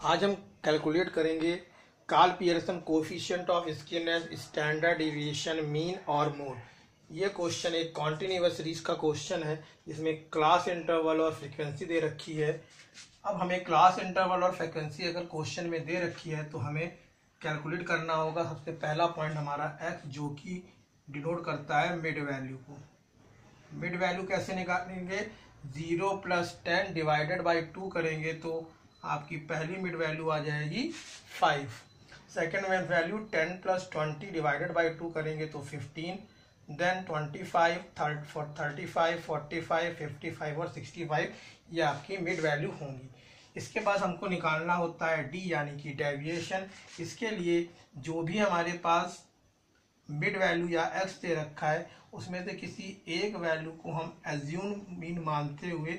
आज हम कैलकुलेट करेंगे Karl Pearson coefficient of skewness, standard deviation, mean और मोड। ये क्वेश्चन एक कॉन्टिन्यूअस सीरीज का क्वेश्चन है जिसमें क्लास इंटरवल और फ्रीक्वेंसी दे रखी है। अब हमें क्लास इंटरवल और फ्रीक्वेंसी अगर क्वेश्चन में दे रखी है तो हमें कैलकुलेट करना होगा। सबसे पहला पॉइंट हमारा एक्स, जो कि डिनोट करता है मिड वैल्यू को। मिड वैल्यू कैसे निकालेंगे? 0 + 10 डिवाइडेड बाई 2 करेंगे तो आपकी पहली मिड वैल्यू आ जाएगी 5। Second mid value 10 + 20 divided by 2 करेंगे तो 15। देन 25, 35, 45, 55 और 65 ये आपकी मिड वैल्यू होंगी। इसके बाद हमको निकालना होता है डी यानी कि डेविएशन। इसके लिए जो भी हमारे पास मिड वैल्यू या एक्स दे रखा है उसमें से किसी एक वैल्यू को हम एज्यूम मीन मानते हुए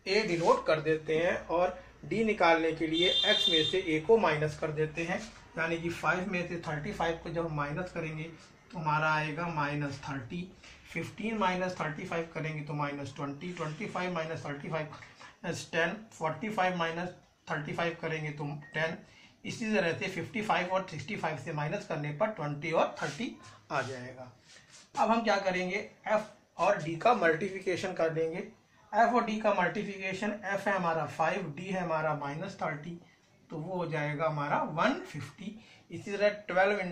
ए डिनोट कर देते हैं और डी निकालने के लिए एक्स में से ए को माइनस कर देते हैं। यानी कि 5 में से 35 को जब हम माइनस करेंगे तो हमारा आएगा -30। 15 - 35 करेंगे तो -20, 25 - 35 -10, 45 - 35 करेंगे तो 10। इसी तरह से 55 और 65 से माइनस करने पर 20 और 30 आ जाएगा। अब हम क्या करेंगे, एफ और डी का मल्टीप्लिकेशन कर देंगे। एफ और डी का मल्टीप्लिकेशन, एफ है हमारा 5, डी है हमारा -30, तो वो हो जाएगा हमारा 150। इसी तरह 12 ×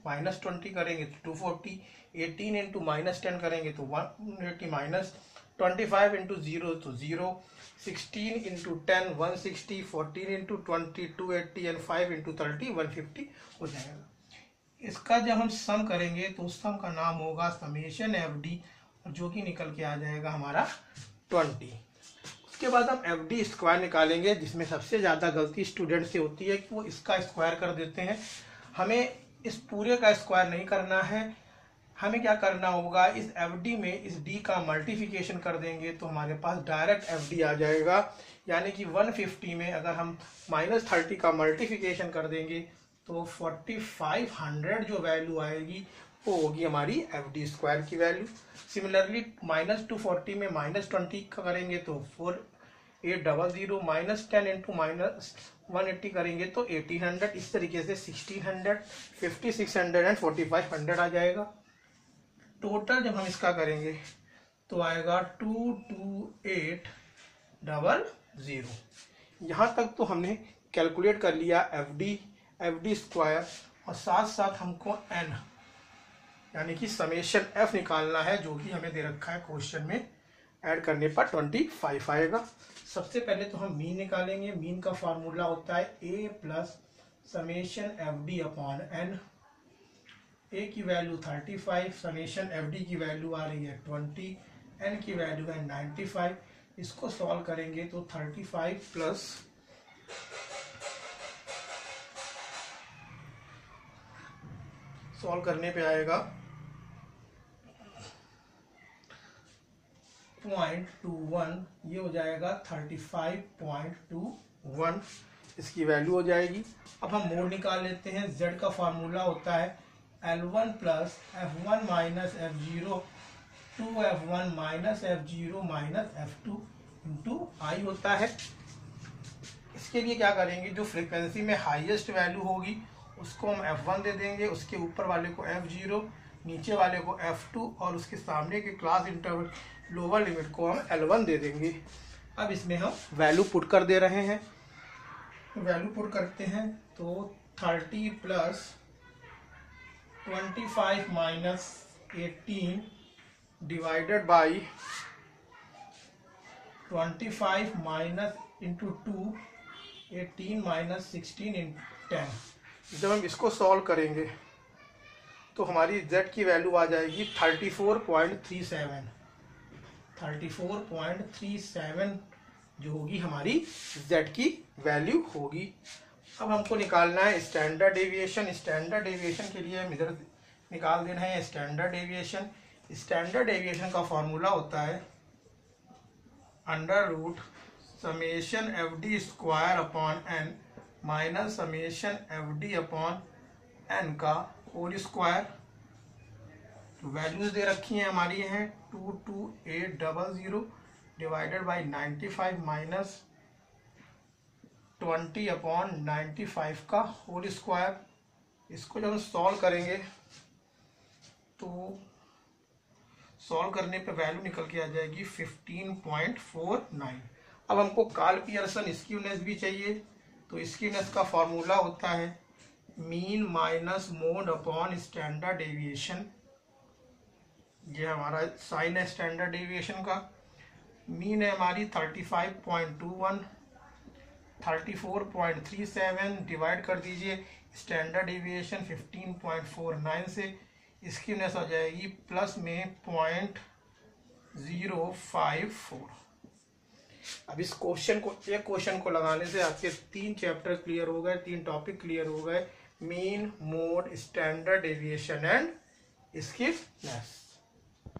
-20 करेंगे तो 240, 18 × -10 करेंगे तो 180, -25 × 0 तो 0, 16 × 10 160, 14 × 20 280 एंड 5 × 30 150 हो जाएगा। इसका जब हम सम करेंगे तो उस सम का नाम होगा समेशन एफ डी, जो कि निकल के आ जाएगा हमारा 20। उसके बाद हम एफ डी स्क्वायर निकालेंगे, जिसमें सबसे ज़्यादा गलती स्टूडेंट से होती है कि वो इसका स्क्वायर कर देते हैं। हमें इस पूरे का स्क्वायर नहीं करना है। हमें क्या करना होगा, इस एफ डी में इस डी का मल्टीप्लिकेशन कर देंगे तो हमारे पास डायरेक्ट एफ डी आ जाएगा। यानी कि 150 में अगर हम -30 का मल्टीप्लिकेशन कर देंगे तो 4500 जो वैल्यू आएगी वो होगी हमारी एफ डी स्क्वायर की वैल्यू। सिमिलरली -240 में -20 का करेंगे तो 4800, -10 × -180 करेंगे तो 1800। इस तरीके से 1600, 5600 एंड 4500 आ जाएगा। टोटल जब हम इसका करेंगे तो आएगा 22800। यहाँ तक तो हमने कैलकुलेट कर लिया एफ डी स्क्वायर, और साथ साथ हमको एन यानी कि समेशन एफ निकालना है, जो कि हमें दे रखा है क्वेश्चन में। ऐड करने पर 25 आएगा। सबसे पहले तो हम मीन निकालेंगे। मीन का फार्मूला होता है A plus summation F D upon N. A की वैल्यू 35, समेशन एफ डी की वैल्यू आ रही है 20, एन की वैल्यू है 95। इसको सॉल्व करेंगे तो 35 प्लस सॉल्व करने पे आएगा 0.21, ये हो जाएगा 35.21, इसकी वैल्यू हो जाएगी। अब हम मोड निकाल लेते हैं। z का फार्मूला होता है L1 + F1 - F0 2F1 - F0 - F2 × I होता है। इसके लिए क्या करेंगे, जो फ्रीक्वेंसी में हाईएस्ट वैल्यू होगी उसको हम F1 दे देंगे, उसके ऊपर वाले को F0, नीचे वाले को F2 और उसके सामने के क्लास इंटरवल लोअर लिमिट को हम L1 दे देंगे। अब इसमें हम वैल्यू पुट कर दे रहे हैं। वैल्यू पुट करते हैं तो 30 + 25 - 18 डिवाइडेड बाई 25 - 2 18 - 16 × 10। जब हम इसको सॉल्व करेंगे तो हमारी z की वैल्यू आ जाएगी 34.37। 34.37 जो होगी हमारी z की वैल्यू होगी। अब हमको निकालना है स्टैंडर्ड डेविएशन। स्टैंडर्ड डेविएशन के लिए हम इधर निकाल देना है स्टैंडर्ड डेविएशन। स्टैंडर्ड डेविएशन का फॉर्मूला होता है √ summation F D square upon N minus summation F D upon N का होल स्क्वायर। तो वैल्यूज दे रखी हैं हमारी हैं 22800 डिवाइडेड बाई 95 - 20/95 का होल स्क्वायर। इसको जब हम सॉल्व करेंगे तो सॉल्व करने पे वैल्यू निकल के आ जाएगी 15.49। अब हमको कार्ल पियर्सन स्क्यूनेस भी चाहिए, तो स्क्यूनेस का फॉर्मूला होता है mean minus mode upon standard deviation. ये हमारा साइन है स्टैंडर्ड डेविएशन का। मीन है हमारी 35.21, 34.37 डिवाइड कर दीजिए स्टैंडर्ड डेविएशन 15.49 से, स्क्यूनेस आ जाएगी प्लस में 0.054। अब इस क्वेश्चन को, एक क्वेश्चन को लगाने से आपके 3 चैप्टर क्लियर हो गए, 3 टॉपिक क्लियर हो गए, mean, mode, standard deviation and skewness.